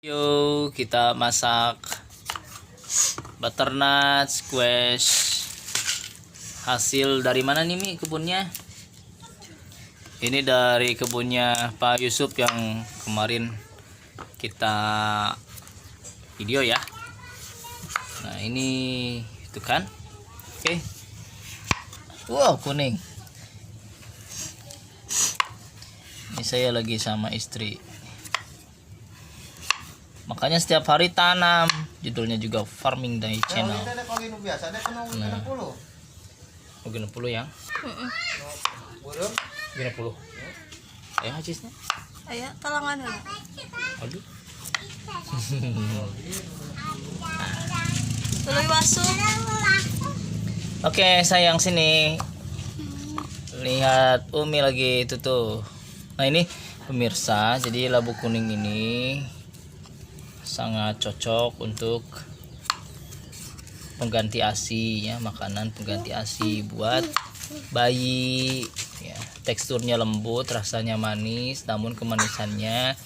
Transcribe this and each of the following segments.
Yuk kita masak butternut squash. Hasil dari mana nih Mi kebunnya? Ini dari kebunnya Pak Yusuf yang kemarin kita video ya. Nah ini itu kan. Oke. Wow, kuning. Ini saya lagi sama istri. Makanya setiap hari tanam. Judulnya juga Farming Day Channel. Nah, 60 ya. 60. Ya hacisnya. Ayo, talangan dulu. Aduh. Tuloy waso. Oke, sayang sini. Lihat Umi lagi itu tuh. Nah, ini pemirsa, jadi labu kuning ini sangat cocok untuk pengganti ASI ya, makanan pengganti ASI buat bayi ya. Teksturnya lembut, rasanya manis, namun kemanisannya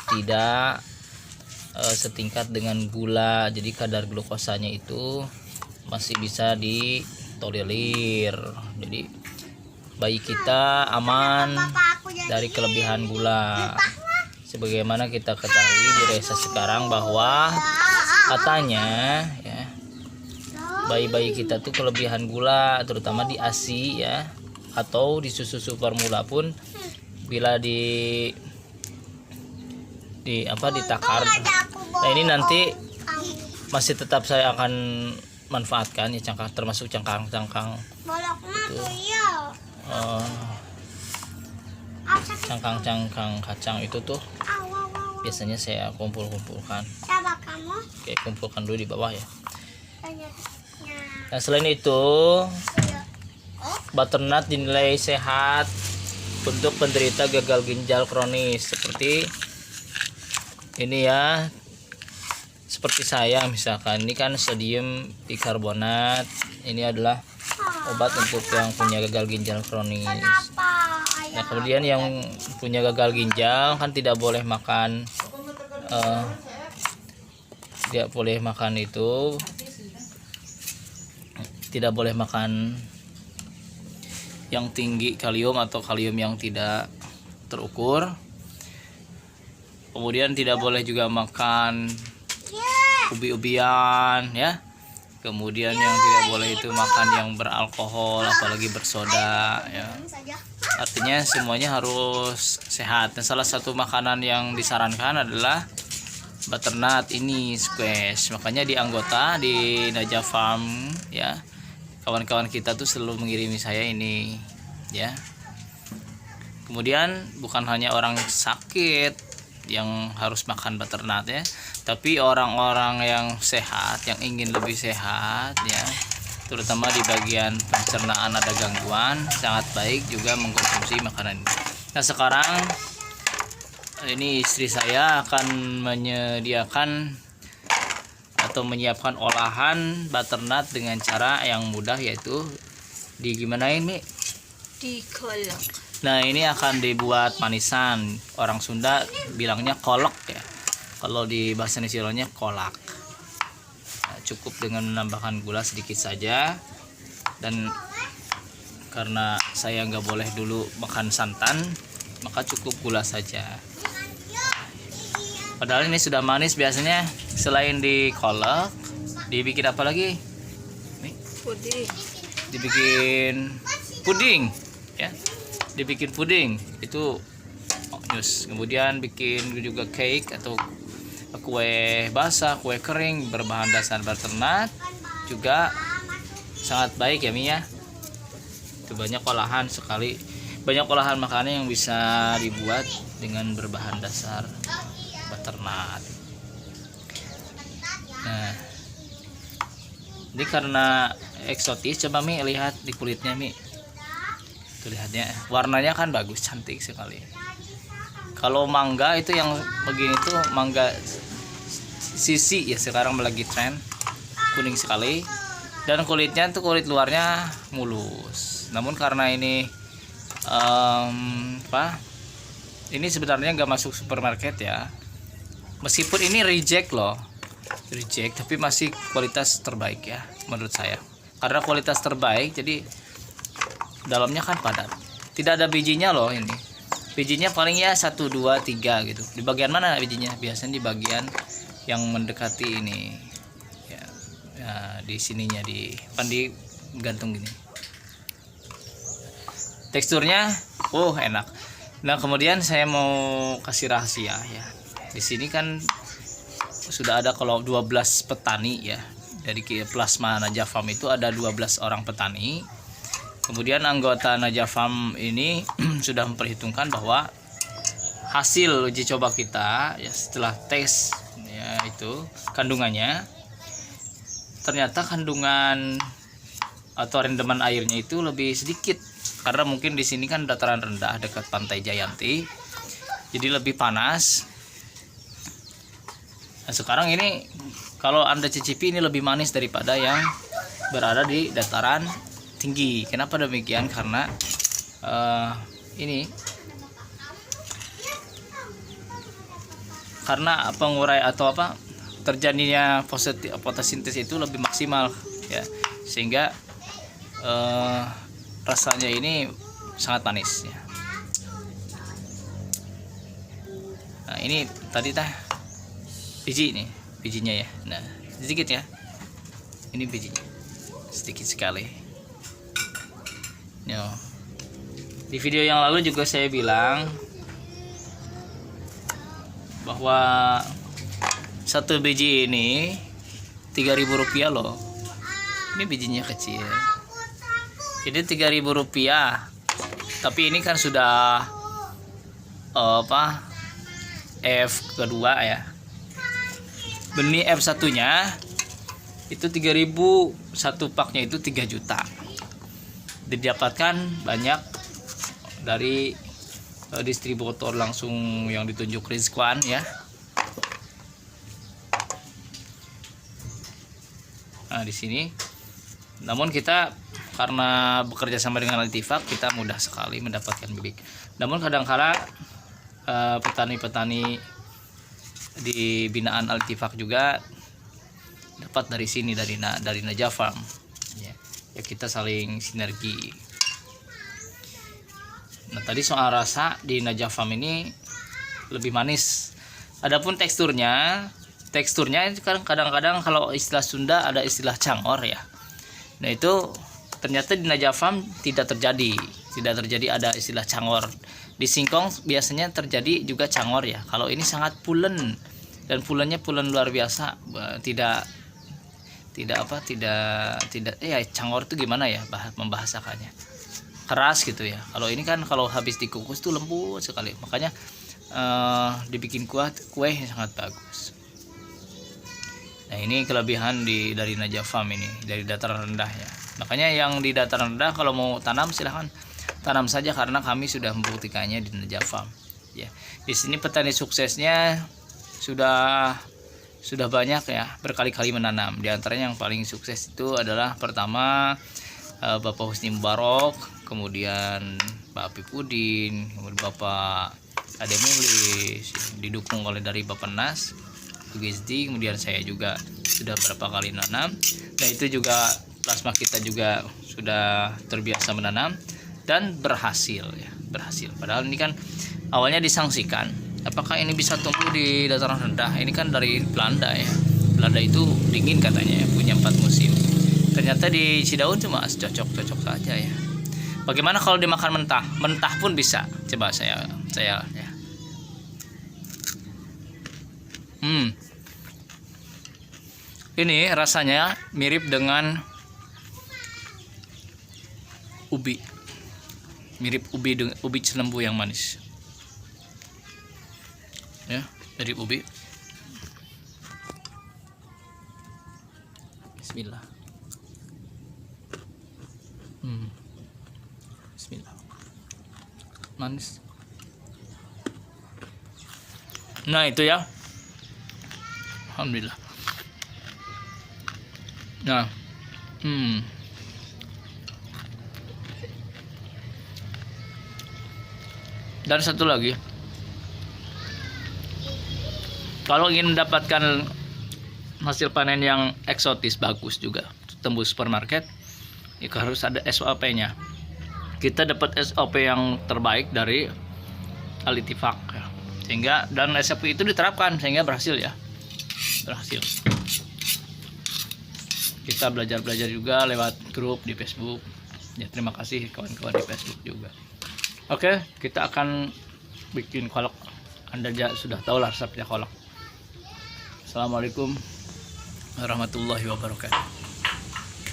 tidak setingkat dengan gula, jadi kadar glukosanya itu masih bisa ditolerir, jadi bayi kita aman dari kelebihan gula. Sebagaimana kita ketahui di desa sekarang bahwa katanya ya, bayi-bayi kita tuh kelebihan gula, terutama di ASI ya, atau di susu formula pun bila ditakar. Nah ini nanti masih tetap saya akan manfaatkan ya, termasuk cangkang-cangkang cangkang kacang itu tuh biasanya saya kumpulkan. Oke, kumpulkan dulu di bawah ya. Nah selain itu butternut dinilai sehat untuk penderita gagal ginjal kronis seperti ini ya, seperti saya misalkan. Ini kan sodium bikarbonat, ini adalah obat untuk yang punya gagal ginjal kronis. Nah kemudian yang punya gagal ginjal kan tidak boleh makan tidak boleh makan yang tinggi kalium atau kalium yang tidak terukur. Kemudian tidak boleh juga makan ubi-ubian ya. Kemudian yang tidak boleh itu makan yang beralkohol, apalagi bersoda ya. Artinya semuanya harus sehat. Dan salah satu makanan yang disarankan adalah butternut ini squash. Makanya di anggota di Naja Farm ya, kawan-kawan kita tuh selalu mengirimi saya ini ya. Kemudian bukan hanya orang sakit yang harus makan butternut ya, tapi orang-orang yang sehat, yang ingin lebih sehat ya, terutama di bagian pencernaan ada gangguan, sangat baik juga mengkonsumsi makanan ini. Nah sekarang ini istri saya akan menyediakan atau menyiapkan olahan butternut dengan cara yang mudah, yaitu gimanain Mi? Dikolok. Nah ini akan dibuat manisan. Orang Sunda bilangnya kolak ya, kalau di bahasa Indonesia kolak. Nah, cukup dengan menambahkan gula sedikit saja, dan karena saya nggak boleh dulu makan santan, maka cukup gula saja. Padahal ini sudah manis. Biasanya selain dikolak dibikin apa lagi? Puding. Dibikin puding ya, dibikin puding itu news. Kemudian bikin juga cake atau kue basah, kue kering berbahan dasar butternut juga sangat baik ya Mi ya. Itu banyak olahan sekali, banyak olahan makanan yang bisa dibuat dengan berbahan dasar butternut. Nah ini karena eksotis, coba Mi lihat di kulitnya Mi. Tuh lihatnya, warnanya kan bagus, cantik sekali. Kalau mangga itu yang begini tuh mangga sisi ya, sekarang lagi tren, kuning sekali, dan kulitnya tuh kulit luarnya mulus. Namun karena ini ini sebenarnya nggak masuk supermarket ya, Meskipun ini reject loh, reject, tapi masih kualitas terbaik ya menurut saya. Karena kualitas terbaik, jadi dalamnya kan padat. Tidak ada bijinya loh ini. Bijinya paling ya 1, 2, 3 gitu. Di bagian mana bijinya? Biasanya di bagian yang mendekati ini. Ya, ya di sininya di gantung gini. Teksturnya, enak. Nah kemudian saya mau kasih rahasia ya. Di sini kan sudah ada kalau 12 petani ya. Dari plasma Najah Farm itu ada 12 orang petani. Kemudian anggota Najah Farm ini sudah memperhitungkan bahwa hasil uji coba kita ya setelah tes ya itu kandungannya, ternyata kandungan atau rendaman airnya itu lebih sedikit karena mungkin di sini kan dataran rendah dekat Pantai Jayanti, jadi lebih panas. Nah, sekarang ini kalau Anda cicipi ini lebih manis daripada yang berada di dataran tinggi. Kenapa demikian? Karena ini karena pengurai atau terjadinya fotosintesis itu lebih maksimal ya, sehingga rasanya ini sangat manis ya. Nah ini tadi biji nih, bijinya ya. Nah sedikit ya, ini bijinya sedikit sekali. Yo. Di video yang lalu juga saya bilang bahwa satu biji ini 3.000 rupiah loh. Ini bijinya kecil. Jadi 3.000 rupiah. Tapi ini kan sudah F kedua ya. Benih F1 nya itu 3.000, satu paknya itu 3 juta. Didapatkan banyak dari distributor langsung yang ditunjuk Rizwan ya. Nah di sini, namun kita karena bekerja sama dengan Altifak, kita mudah sekali mendapatkan bibit. Namun kadang-kala petani-petani di binaan Altifak juga dapat dari sini, dari Najah Farm ya, kita saling sinergi. Nah tadi soal rasa di Najah Farm ini lebih manis. Adapun teksturnya kan kadang-kadang kalau istilah Sunda ada istilah cangor ya. Nah itu ternyata di Najah Farm tidak terjadi ada istilah cangor. Di singkong biasanya terjadi juga cangor ya. Kalau ini sangat pulen, dan pulennya pulen luar biasa. Tidak cangor itu gimana ya membahasakannya, keras gitu ya. Kalau ini kan kalau habis dikukus tuh lembut sekali, makanya dibikin kue sangat bagus. Nah ini kelebihan dari Najah Farm ini, dari dataran rendah ya. Makanya yang di dataran rendah kalau mau tanam silahkan tanam saja, karena kami sudah membuktikannya di Najah Farm ya. Di sini petani suksesnya sudah banyak ya, berkali-kali menanam. Di antaranya yang paling sukses itu adalah pertama Bapak Husni Mubarok, kemudian Pak Apip Udin, kemudian Bapak Ade Mulis, didukung oleh dari Bapak Nas UGSD, kemudian saya juga sudah berapa kali nanam. Nah itu juga plasma kita juga sudah terbiasa menanam dan berhasil ya, berhasil. Padahal ini kan awalnya disangsikan, apakah ini bisa tumbuh di dataran rendah? Ini kan dari Belanda ya. Belanda itu dingin katanya ya, punya 4 musim. Ternyata di Cidaun cuma cocok-cocok saja ya. Bagaimana kalau dimakan mentah? Mentah pun bisa. Coba saya ya. Ini rasanya mirip dengan ubi. Mirip ubi cilembu yang manis. Ya, dari ubi. Bismillah. Bismillah. Manis. Nah, itu ya. Alhamdulillah. Nah. Dan satu lagi. Kalau ingin mendapatkan hasil panen yang eksotis bagus juga tembus supermarket, itu harus ada SOP-nya. Kita dapat SOP yang terbaik dari Alitifak ya. Sehingga dan SOP itu diterapkan sehingga berhasil ya. Berhasil. Kita belajar juga lewat grup di Facebook. Ya, terima kasih kawan-kawan di Facebook juga. Oke, kita akan bikin kolak. Anda sudah tahu lah resepnya kolak. Assalamualaikum warahmatullahi wabarakatuh.